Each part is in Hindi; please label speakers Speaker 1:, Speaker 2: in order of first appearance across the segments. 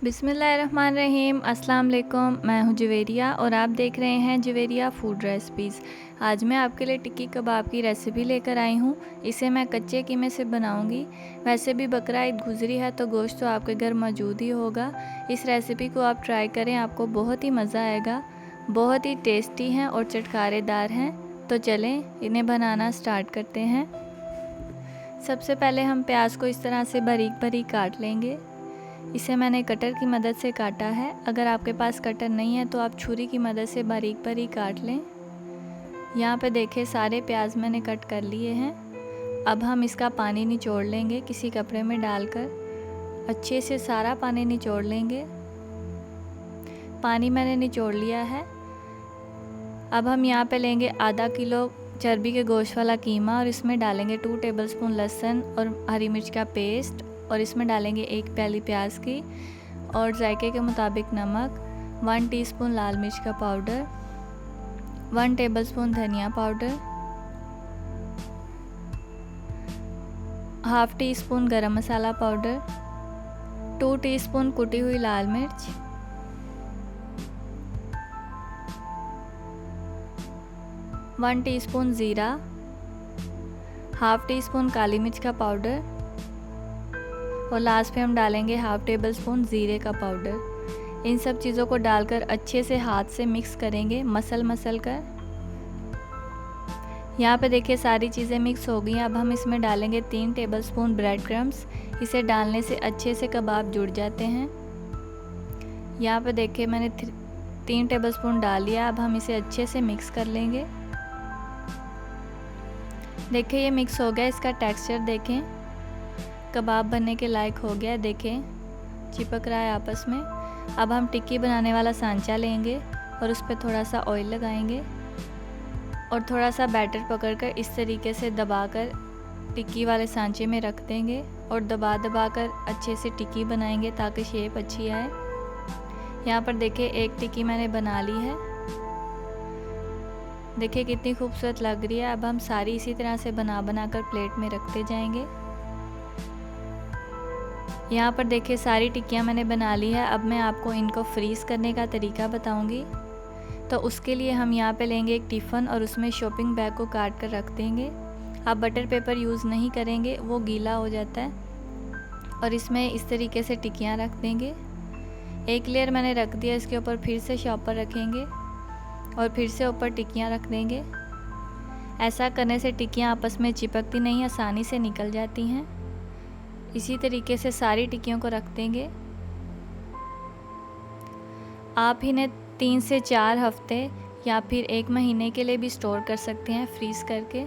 Speaker 1: बिस्मिल्लाहिर्रहमानिर्रहीम। अस्सलाम वालेकुम। मैं हूं जुवेरिया और आप देख रहे हैं जुवेरिया फूड रेसिपीज़। आज मैं आपके लिए टिक्की कबाब की रेसिपी लेकर आई हूं। इसे मैं कच्चे कीमे से बनाऊंगी। वैसे भी बकरा ईद गुजरी है तो गोश्त तो आपके घर मौजूद ही होगा। इस रेसिपी को आप ट्राई करें, आपको बहुत ही मज़ा आएगा। बहुत ही टेस्टी हैं और चटखारेदार हैं। तो चलें इन्हें बनाना स्टार्ट करते हैं। सबसे पहले हम प्याज को इस तरह से बारीक बारीक काट लेंगे। इसे मैंने कटर की मदद से काटा है। अगर आपके पास कटर नहीं है तो आप छुरी की मदद से बारीक बारीक काट लें। यहाँ पे देखें सारे प्याज मैंने कट कर लिए हैं। अब हम इसका पानी निचोड़ लेंगे किसी कपड़े में डालकर। अच्छे से सारा पानी निचोड़ लेंगे। पानी मैंने निचोड़ लिया है। अब हम यहाँ पे लेंगे आधा किलो चर्बी के गोश्त वाला कीमा और इसमें डालेंगे 2 टेबलस्पून लहसुन और हरी मिर्च का पेस्ट और इसमें डालेंगे 1 प्याली प्याज की और जायके के मुताबिक नमक, 1 टीस्पून लाल मिर्च का पाउडर, 1 टेबलस्पून धनिया पाउडर, हाफ टी स्पून गरम मसाला पाउडर, 2 टीस्पून कुटी हुई लाल मिर्च, वन टीस्पून ज़ीरा, हाफ टी स्पून काली मिर्च का पाउडर और लास्ट पे हम डालेंगे हाफ टेबल स्पून ज़ीरे का पाउडर। इन सब चीज़ों को डालकर अच्छे से हाथ से मिक्स करेंगे, मसल कर। यहाँ पे देखिए सारी चीज़ें मिक्स हो गई। अब हम इसमें डालेंगे 3 टेबलस्पून ब्रेड क्रम्स। इसे डालने से अच्छे से कबाब जुड़ जाते हैं। यहाँ पे देखिए मैंने 3 टेबलस्पून डाल लिया। अब हम इसे अच्छे से मिक्स कर लेंगे। देखिए ये मिक्स हो गया। इसका टेक्सचर देखें, कबाब बनने के लायक हो गया। देखें चिपक रहा है आपस में। अब हम टिक्की बनाने वाला सांचा लेंगे और उस पर थोड़ा सा ऑयल लगाएंगे और थोड़ा सा बैटर पकड़कर इस तरीके से दबाकर टिक्की वाले सांचे में रख देंगे और दबा कर अच्छे से टिक्की बनाएंगे ताकि शेप अच्छी आए। यहाँ पर देखिए एक टिक्की मैंने बना ली है। देखिए कितनी खूबसूरत लग रही है। अब हम सारी इसी तरह से बना कर प्लेट में रखते जाएंगे। यहाँ पर देखिए सारी टिक्कियाँ मैंने बना ली है। अब मैं आपको इनको फ्रीज़ करने का तरीका बताऊंगी। तो उसके लिए हम यहाँ पे लेंगे एक टिफ़न और उसमें शॉपिंग बैग को काट कर रख देंगे। आप बटर पेपर यूज़ नहीं करेंगे, वो गीला हो जाता है। और इसमें इस तरीके से टिक्कियाँ रख देंगे। एक लेयर मैंने रख दिया, इसके ऊपर फिर से शॉपर रखेंगे और फिर से ऊपर टिक्कियाँ रख देंगे। ऐसा करने से टिक्कियाँ आपस में चिपकती नहीं, आसानी से निकल जाती हैं। इसी तरीके से सारी टिक्कियों को रख देंगे। आप इन्हें 3 से 4 हफ्ते या फिर 1 महीने के लिए भी स्टोर कर सकते हैं फ्रीज़ करके।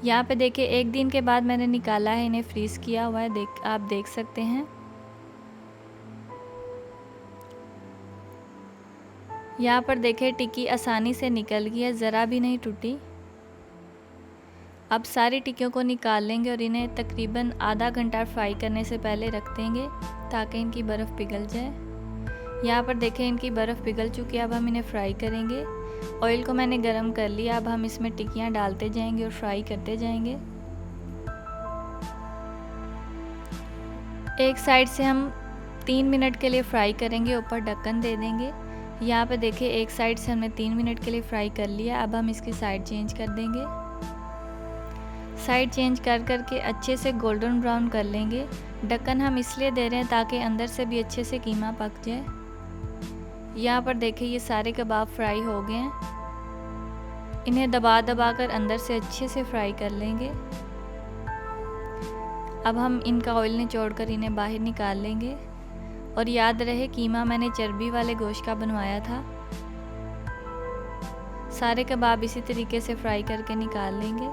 Speaker 1: यहाँ पे देखिए 1 दिन के बाद मैंने निकाला है, इन्हें फ्रीज़ किया हुआ है। आप देख सकते हैं। यहाँ पर देखिए टिक्की आसानी से निकल गई है, ज़रा भी नहीं टूटी। अब सारी टिक्कियों को निकाल लेंगे और इन्हें तकरीबन आधा घंटा फ्राई करने से पहले रख देंगे ताकि इनकी बर्फ़ पिघल जाए। यहाँ पर देखें इनकी बर्फ़ पिघल चुकी है। अब हम इन्हें फ्राई करेंगे। ऑयल को मैंने गरम कर लिया। अब हम इसमें टिक्कियाँ डालते जाएंगे और फ्राई करते जाएंगे। एक साइड से हम 3 मिनट के लिए फ्राई करेंगे, ऊपर ढक्कन दे देंगे। यहाँ पे देखिए एक साइड से हमने 3 मिनट के लिए फ्राई कर लिया। अब हम इसकी साइड चेंज कर देंगे। साइड चेंज कर के अच्छे से गोल्डन ब्राउन कर लेंगे। ढक्कन हम इसलिए दे रहे हैं ताकि अंदर से भी अच्छे से कीमा पक जाए। यहाँ पर देखिए ये सारे कबाब फ्राई हो गए हैं। इन्हें दबा कर अंदर से अच्छे से फ्राई कर लेंगे। अब हम इनका ऑयल निचोड़ कर इन्हें बाहर निकाल लेंगे। और याद रहे कीमा मैंने चर्बी वाले गोश्त का बनवाया था। सारे कबाब इसी तरीके से फ्राई करके निकाल लेंगे।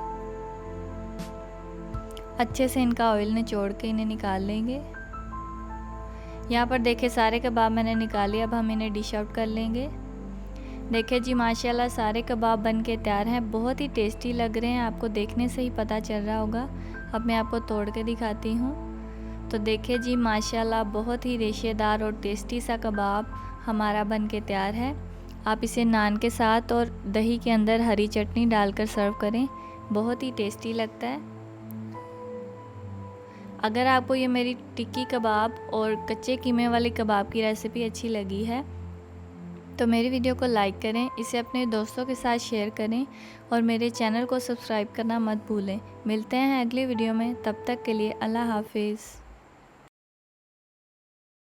Speaker 1: अच्छे से इनका ऑयल निचोड़ के इन्हें निकाल लेंगे। यहाँ पर देखिए सारे कबाब मैंने निकाले। अब हम इन्हें डिश आउट कर लेंगे। देखिए जी माशाल्लाह सारे कबाब बन के तैयार हैं। बहुत ही टेस्टी लग रहे हैं, आपको देखने से ही पता चल रहा होगा। अब मैं आपको तोड़ के दिखाती हूँ। तो देखिए जी माशाल्लाह बहुत ही रेशेदार और टेस्टी सा कबाब हमारा बन के तैयार है। आप इसे नान के साथ और दही के अंदर हरी चटनी डालकर सर्व करें, बहुत ही टेस्टी लगता है। अगर आपको ये मेरी टिक्की कबाब और कच्चे कीमे वाले कबाब की रेसिपी अच्छी लगी है तो मेरी वीडियो को लाइक करें, इसे अपने दोस्तों के साथ शेयर करें और मेरे चैनल को सब्सक्राइब करना मत भूलें। मिलते हैं अगली वीडियो में, तब तक के लिए अल्लाह हाफिज़।